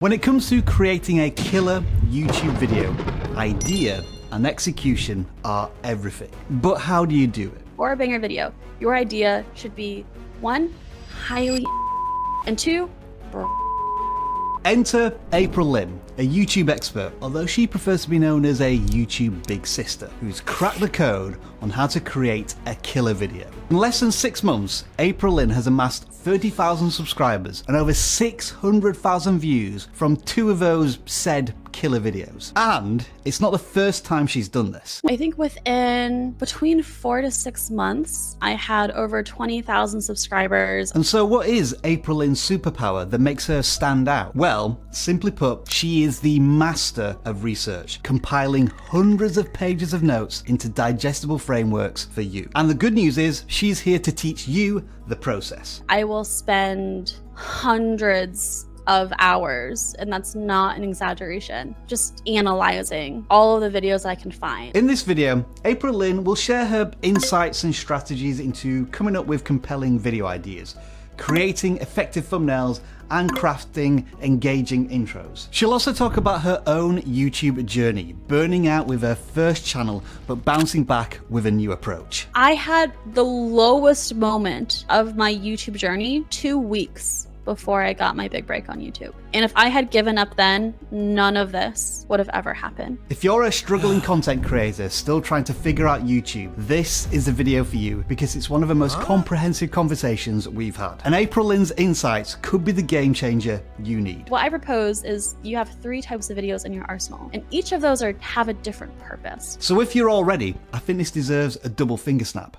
When it comes to creating a killer YouTube video, idea and execution are everything. But how do you do it? For a banger video, your idea should be 1, highly, and 2, Enter April Lynn, a YouTube expert, although she prefers to be known as a YouTube big sister, who's cracked the code on how to create a killer video. In less than 6 months, April Lynn has amassed 30,000 subscribers and over 600,000 views from 2 of those said killer videos. And it's not the first time she's done this. I think within between 4 to 6 months, I had over 20,000 subscribers. And so what is April Lynn's superpower that makes her stand out? Well, simply put, she is the master of research, compiling hundreds of pages of notes into digestible frameworks for you. And the good news is, she's here to teach you the process. I will spend hundreds of hours, and that's not an exaggeration, just analyzing all of the videos I can find. In this video, April Lynn will share her insights and strategies into coming up with compelling video ideas, creating effective thumbnails, and crafting engaging intros. She'll also talk about her own YouTube journey, burning out with her first channel, but bouncing back with a new approach. I had the lowest moment of my YouTube journey 2 weeks before I got my big break on YouTube. And if I had given up then, none of this would have ever happened. If you're a struggling content creator still trying to figure out YouTube, this is the video for you because it's one of the most comprehensive conversations we've had. And April Lynn's insights could be the game changer you need. What I propose is you have 3 types of videos in your arsenal, and each of those have a different purpose. So if you're all ready, I think this deserves a double finger snap.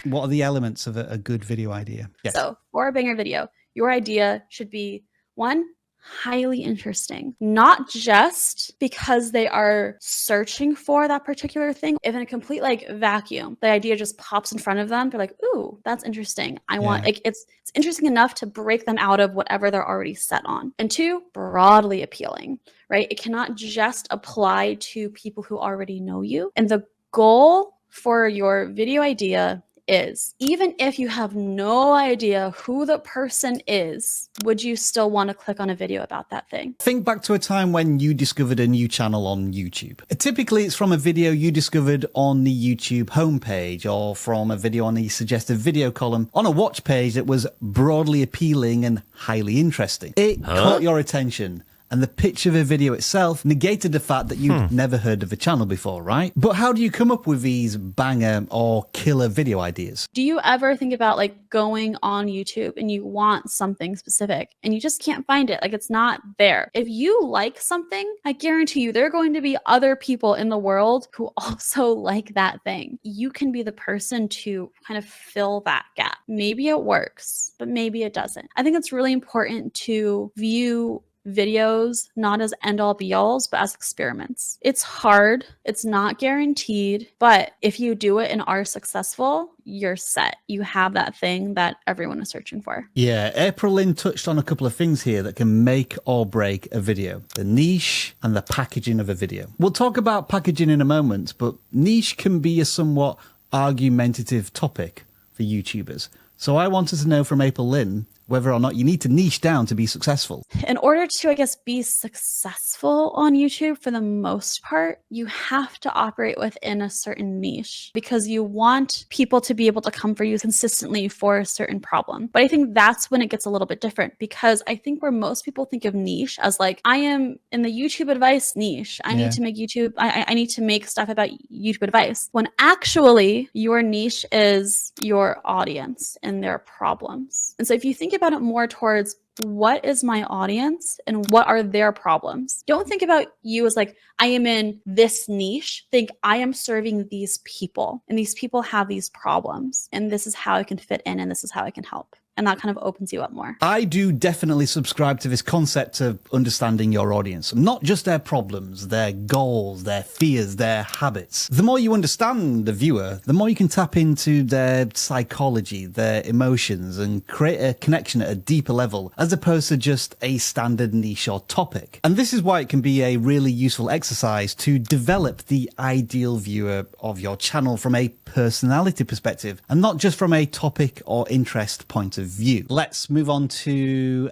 What are the elements of a good video idea? Yes. So for a banger video, your idea should be 1, highly interesting, not just because they are searching for that particular thing. If in a complete vacuum, the idea just pops in front of them, they're like, ooh, that's interesting. I want, it's interesting enough to break them out of whatever they're already set on. And 2, broadly appealing, right? It cannot just apply to people who already know you. And the goal for your video idea is, even if you have no idea who the person is, would you still want to click on a video about that thing? Think back to a time when you discovered a new channel on YouTube. Typically, it's from a video you discovered on the YouTube homepage or from a video on the suggested video column on a watch page that was broadly appealing and highly interesting. It caught your attention. And the pitch of a video itself negated the fact that you'd never heard of the channel before, right? But how do you come up with these banger or killer video ideas? Do you ever think about going on YouTube and you want something specific and you just can't find it? It's not there. If you like something, I guarantee you there are going to be other people in the world who also like that thing. You can be the person to kind of fill that gap. Maybe it works, but maybe it doesn't. I think it's really important to view videos not as end-all be-alls, but as experiments. It's hard, it's not guaranteed, but if you do it and are successful, you're set. You have that thing that everyone is searching for. Yeah, April Lynn touched on a couple of things here that can make or break a video. The niche and the packaging of a video. We'll talk about packaging in a moment, but niche can be a somewhat argumentative topic for YouTubers. So I wanted to know from April Lynn whether or not you need to niche down to be successful. In order to, be successful on YouTube for the most part, you have to operate within a certain niche because you want people to be able to come for you consistently for a certain problem. But I think that's when it gets a little bit different, because I think where most people think of niche as I am in the YouTube advice niche. I need to make YouTube, I need to make stuff about YouTube advice, when actually your niche is your audience and their problems. And so if you think about it more towards what is my audience and what are their problems, don't think about you as I am in this niche. Think I am serving these people and these people have these problems and this is how I can fit in and this is how I can help. And that kind of opens you up more. I do definitely subscribe to this concept of understanding your audience, not just their problems, their goals, their fears, their habits. The more you understand the viewer, the more you can tap into their psychology, their emotions, and create a connection at a deeper level, as opposed to just a standard niche or topic. And this is why it can be a really useful exercise to develop the ideal viewer of your channel from a personality perspective, and not just from a topic or interest point of view. Let's move on to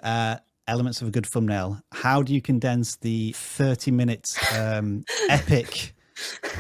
elements of a good thumbnail, how do you condense the 30-minute epic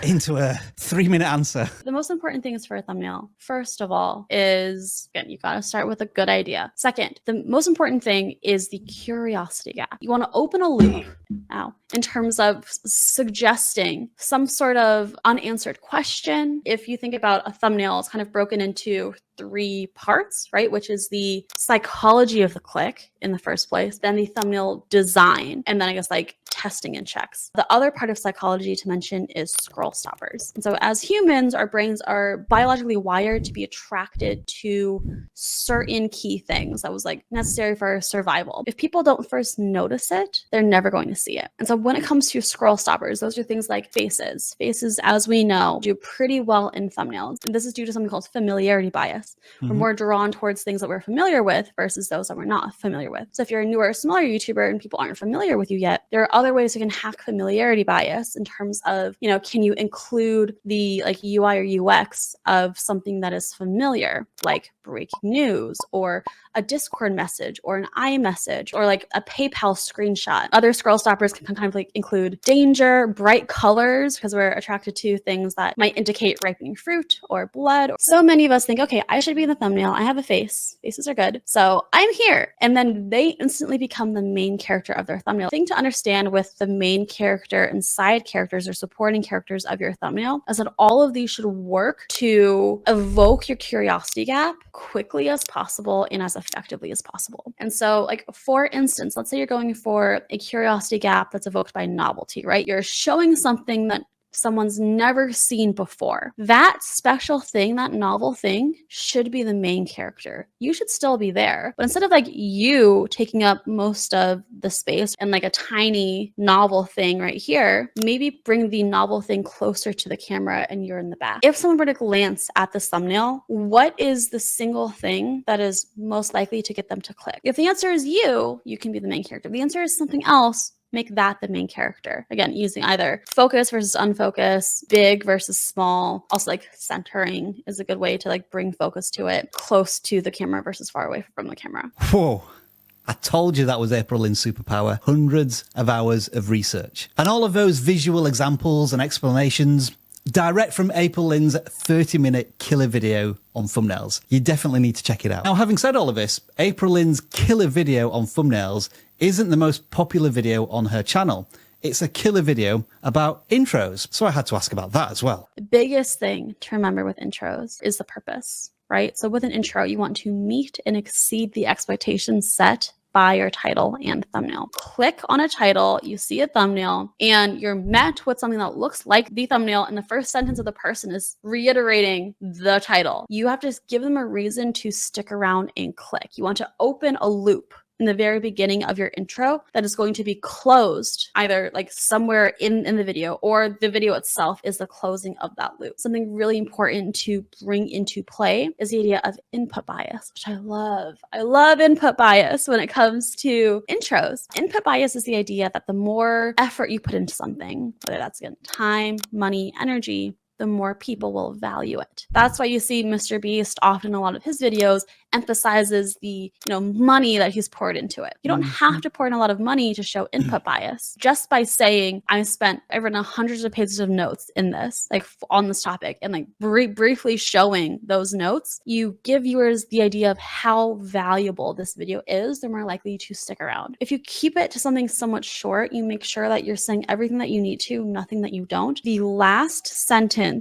into a 3-minute answer? The most important things for a thumbnail, first of all, is, again, you got to start with a good idea. Second, the most important thing is the curiosity gap. You want to open a loop now in terms of suggesting some sort of unanswered question. If you think about a thumbnail, it's kind of broken into 3 parts, right? Which is the psychology of the click in the first place, then the thumbnail design, and then I guess like testing and checks. The other part of psychology to mention is scroll stoppers. And so as humans, our brains are biologically wired to be attracted to certain key things that was like necessary for survival. If people don't first notice it, they're never going to see it. And so when it comes to scroll stoppers, those are things like faces. Faces, as we know, do pretty well in thumbnails. And this is due to something called familiarity bias. We're more drawn towards things that we're familiar with versus those that we're not familiar with. So if you're a newer or smaller YouTuber and people aren't familiar with you yet, there are other ways you can hack familiarity bias in terms of, you know, can you include the like UI or UX of something that is familiar, like breaking news or a Discord message or an iMessage or like a PayPal screenshot. Other scroll stoppers can kind of like include danger, bright colors, because we're attracted to things that might indicate ripening fruit or blood. So many of us think, okay, I should be in the thumbnail. I have a face. Faces are good. So I'm here. And then they instantly become the main character of their thumbnail. The thing to understand with the main character and side characters or supporting characters of your thumbnail is that all of these should work to evoke your curiosity gap quickly as possible and as effectively as possible. And so, like, for instance, let's say you're going for a curiosity gap that's evoked by novelty, right? You're showing something that someone's never seen before. That special thing, that novel thing, should be the main character. You should still be there. But instead of like you taking up most of the space and like a tiny novel thing right here, maybe bring the novel thing closer to the camera and you're in the back. If someone were to glance at this thumbnail, what is the single thing that is most likely to get them to click? If the answer is you can be the main character. If the answer is something else, make that the main character. Again, using either focus versus unfocus, big versus small. Also, like centering is a good way to like bring focus to it, close to the camera versus far away from the camera. Whoa. I told you that was April Lynn's superpower. Hundreds of hours of research. And all of those visual examples and explanations direct from April Lynn's 30-minute killer video on thumbnails. You definitely need to check it out. Now, having said all of this, April Lynn's killer video on thumbnails isn't the most popular video on her channel. It's a killer video about intros. So I had to ask about that as well. The biggest thing to remember with intros is the purpose, right? So with an intro, you want to meet and exceed the expectations set by your title and thumbnail. Click on a title, you see a thumbnail, and you're met with something that looks like the thumbnail, and the first sentence of the person is reiterating the title. You have to give them a reason to stick around and click. You want to open a loop in the very beginning of your intro that is going to be closed either like somewhere in the video, or the video itself is the closing of that loop. Something really important to bring into play is the idea of input bias, which I love. I love input bias when it comes to intros. Input bias is the idea that the more effort you put into something, whether that's again time, money, energy, the more people will value it. That's why you see Mr. Beast often in a lot of his videos emphasizes the money that he's poured into it. You don't have to pour in a lot of money to show input bias. Just by saying, I've written hundreds of pages of notes in this, like on this topic, and like briefly showing those notes, you give viewers the idea of how valuable this video is. They're more likely to stick around. If you keep it to something somewhat short, you make sure that you're saying everything that you need to, nothing that you don't. The last sentence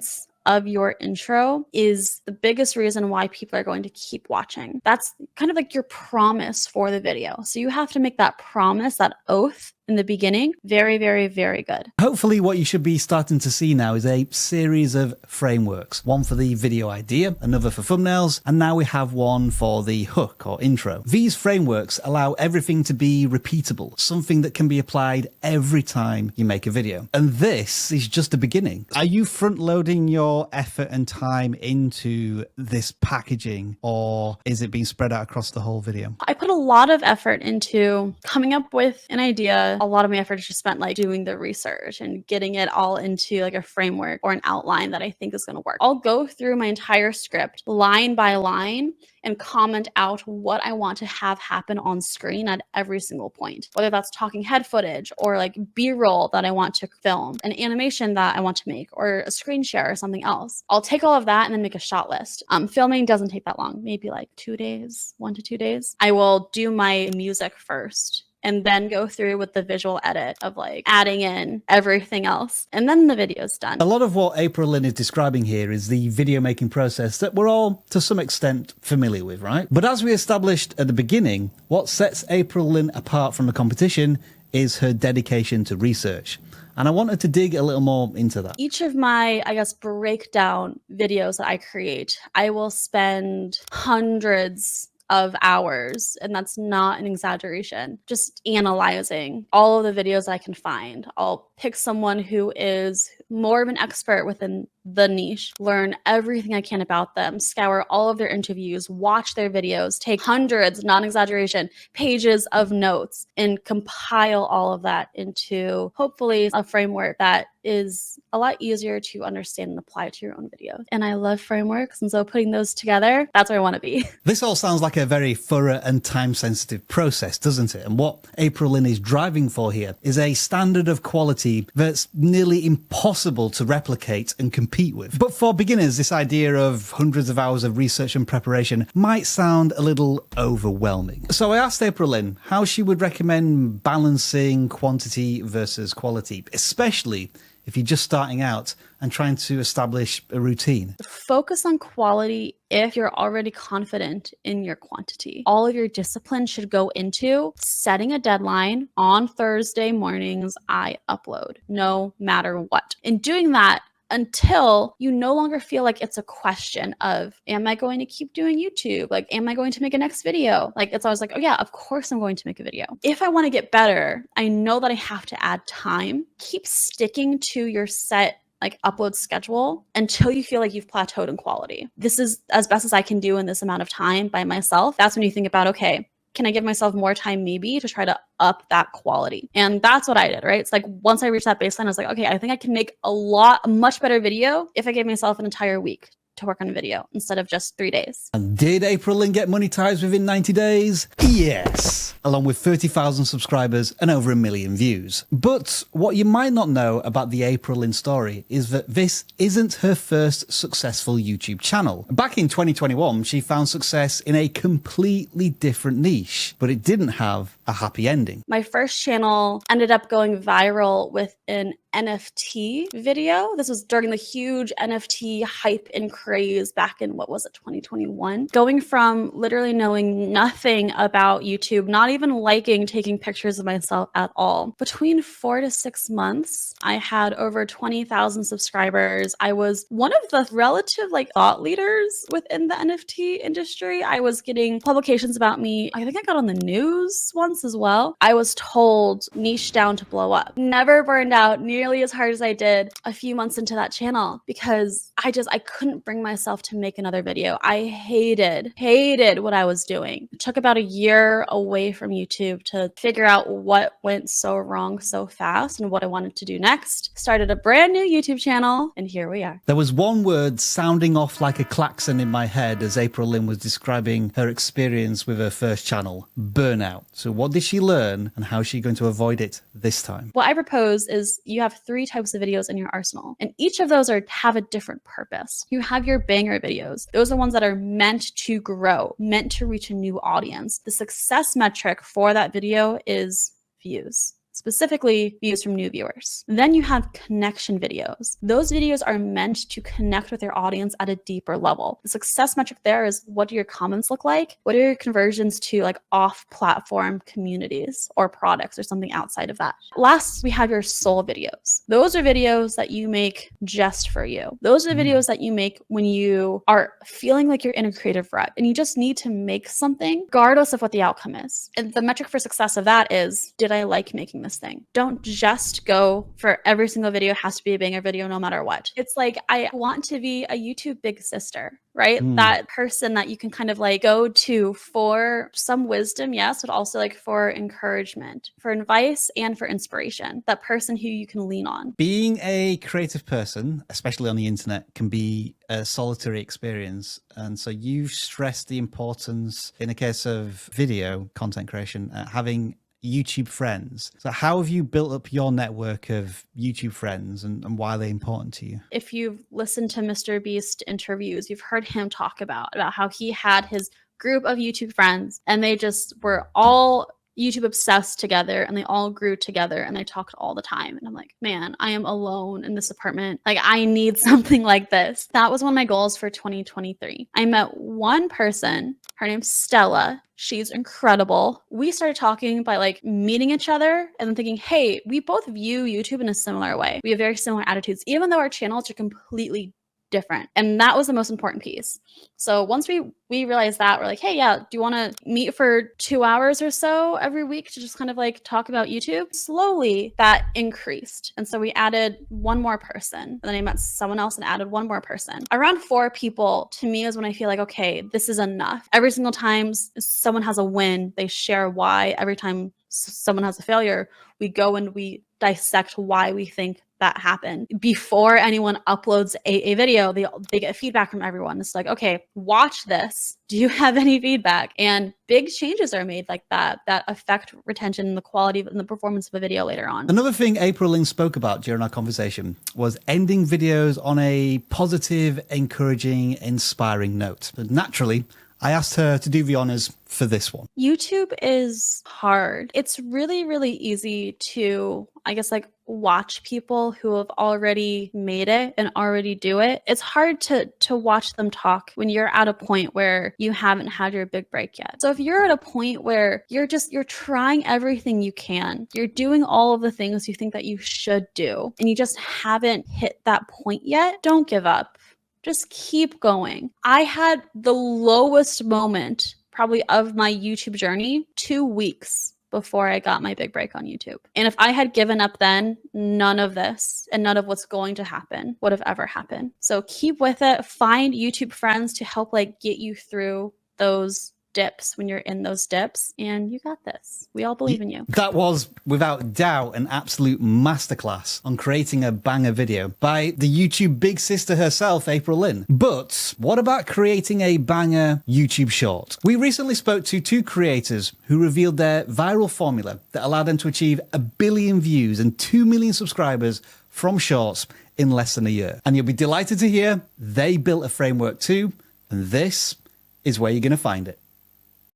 of your intro is the biggest reason why people are going to keep watching. That's kind of like your promise for the video. So you have to make that promise, that oath in the beginning, very, very, very good. Hopefully what you should be starting to see now is a series of frameworks. One for the video idea, another for thumbnails, and now we have one for the hook or intro. These frameworks allow everything to be repeatable, something that can be applied every time you make a video. And this is just the beginning. Are you front-loading your effort and time into this packaging, or is it being spread out across the whole video? I put a lot of effort into coming up with an idea, a lot of my effort is just spent like doing the research and getting it all into like a framework or an outline that I think is going to work. I'll go through my entire script line by line and comment out what I want to have happen on screen at every single point, whether that's talking head footage or like B-roll that I want to film, an animation that I want to make, or a screen share or something else. I'll take all of that and then make a shot list. Filming doesn't take that long, maybe like 2 days, 1 to 2 days. I will do my music first and then go through with the visual edit of like adding in everything else. And then the video's done. A lot of what April Lynn is describing here is the video making process that we're all, to some extent, familiar with, right? But as we established at the beginning, what sets April Lynn apart from the competition is her dedication to research. And I wanted to dig a little more into that. Each of my, I guess, breakdown videos that I create, I will spend hundreds of hours, and that's not an exaggeration, just analyzing all of the videos I can find. I'll pick someone who is more of an expert within the niche, learn everything I can about them, scour all of their interviews, watch their videos, take hundreds, non-exaggeration, pages of notes, and compile all of that into hopefully a framework that is a lot easier to understand and apply to your own videos. And I love frameworks, and so putting those together, that's where I want to be. This all sounds like a very thorough and time-sensitive process, doesn't it? And what April Lynn is driving for here is a standard of quality that's nearly impossible to replicate and compete with. But for beginners, this idea of hundreds of hours of research and preparation might sound a little overwhelming. So I asked April Lynn how she would recommend balancing quantity versus quality, especially if you're just starting out and trying to establish a routine. Focus on quality if you're already confident in your quantity. All of your discipline should go into setting a deadline. On Thursday mornings, I upload, no matter what. And doing that until you no longer feel like it's a question of, am I going to keep doing YouTube? Like, am I going to make a next video? Like, it's always like, oh yeah, of course I'm going to make a video. If I want to get better, I know that I have to add time. Keep sticking to your set like upload schedule until you feel like you've plateaued in quality. This is as best as I can do in this amount of time by myself. That's when you think about, okay, can I give myself more time maybe to try to up that quality? And that's what I did, right? It's like once I reached that baseline, I was like, okay, I think I can make a much better video if I gave myself an entire week to work on a video instead of just 3 days. And did April Lynn get monetized within 90 days? Yes, along with 30,000 subscribers and over 1 million views. But what you might not know about the April Lynn story is that this isn't her first successful YouTube channel. Back in 2021, she found success in a completely different niche, but it didn't have a happy ending. My first channel ended up going viral with an NFT video. This was during the huge NFT hype and craze back in, 2021? Going from literally knowing nothing about YouTube, not even liking taking pictures of myself at all. Between 4 to 6 months, I had over 20,000 subscribers. I was one of the relative thought leaders within the NFT industry. I was getting publications about me. I think I got on the news once as well. I was told niche down to blow up. Never burned out nearly as hard as I did a few months into that channel because I couldn't bring myself to make another video. I hated what I was doing. It took about a year away from YouTube to figure out what went so wrong so fast and what I wanted to do next. Started a brand new YouTube channel, and here we are. There was one word sounding off like a klaxon in my head as April Lynn was describing her experience with her first channel: burnout. So what did she learn, and how is she going to avoid it this time? What I propose is you have 3 types of videos in your arsenal, and each of those have a different purpose. You have your banger videos. Those are ones that are meant to grow, meant to reach a new audience. The success metric for that video is views. Specifically views from new viewers. Then you have connection videos. Those videos are meant to connect with your audience at a deeper level. The success metric there is, what do your comments look like? What are your conversions to off-platform communities or products or something outside of that? Last, we have your soul videos. Those are videos that you make just for you. Those are videos that you make when you are feeling like you're in a creative rut and you just need to make something regardless of what the outcome is. And the metric for success of that is, did I like making this this thing. Don't just go for every single video has to be a banger video no matter what. It's like, I want to be a YouTube big sister, right? That person that you can kind of like go to for some wisdom, yes, but also like for encouragement, for advice, and for inspiration. That person who you can lean on. Being a creative person, especially on the internet, can be a solitary experience. And so you've stressed the importance, in the case of video content creation, having YouTube friends. So how have you built up your network of YouTube friends, and why are they important to you? If you've listened to Mr. Beast interviews, you've heard him talk about how he had his group of YouTube friends and they just were all YouTube obsessed together and they all grew together and they talked all the time. And I'm like, man, I am alone in this apartment. Like, I need something like this. That was one of my goals for 2023. I met one person. Her name's Stella. She's incredible. We started talking by like meeting each other and then thinking, hey, we both view YouTube in a similar way. We have very similar attitudes, even though our channels are completely different. And that was the most important piece. So once we realized that, we're like, hey, yeah, do you want to meet for 2 hours or so every week to just kind of like talk about YouTube? Slowly that increased. And so we added one more person. And then I met someone else and added one more person. Around 4 people to me is when I feel like, okay, this is enough. Every single time someone has a win, they share why. Every time someone has a failure, we go and we dissect why we think that happened. Before anyone uploads a video, they get feedback from everyone. It's like, okay, watch this. Do you have any feedback? And big changes are made like that affect retention and the quality and the performance of a video later on. Another thing April Lynn spoke about during our conversation was ending videos on a positive, encouraging, inspiring note. But naturally, I asked her to do the honors for this one. YouTube is hard. It's really, really easy to, I guess, like watch people who have already made it and already do it. It's hard to watch them talk when you're at a point where you haven't had your big break yet. So if you're at a point where you're trying everything you can, you're doing all of the things you think that you should do, and you just haven't hit that point yet, don't give up. Just keep going. I had the lowest moment probably of my YouTube journey 2 weeks before I got my big break on YouTube. And if I had given up then, none of this and none of what's going to happen would have ever happened. So keep with it. Find YouTube friends to help like get you through those dips when you're in those dips, and you got this. We all believe in you. That was without doubt an absolute masterclass on creating a banger video by the YouTube big sister herself, April Lynn. But what about creating a banger YouTube short? We recently spoke to 2 creators who revealed their viral formula that allowed them to achieve 1 billion views and 2 million subscribers from shorts in less than a year. And you'll be delighted to hear they built a framework too, and this is where you're going to find it.